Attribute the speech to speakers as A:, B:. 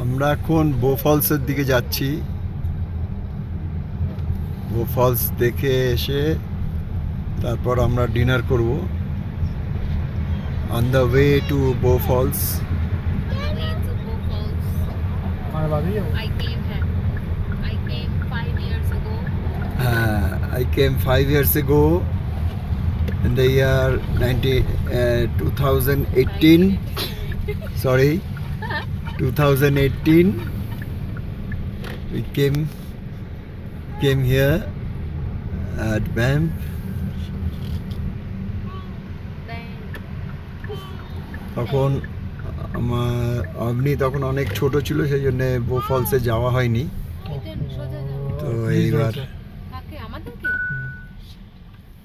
A: আমরা এখন বো ফলসের দিকে যাচ্ছি। বো ফলস দেখে এসে তারপর আমরা ডিনার করব। অন দ্য ওয়ে টু বো false. I came 5 years ago in the year 2018. Sorry, 2018. We came here at Banff. তখন অগ্নি তখন অনেক ছোট ছিল, সেই জন্য বো ফলসে যাওয়া হয়নি। তো এইবার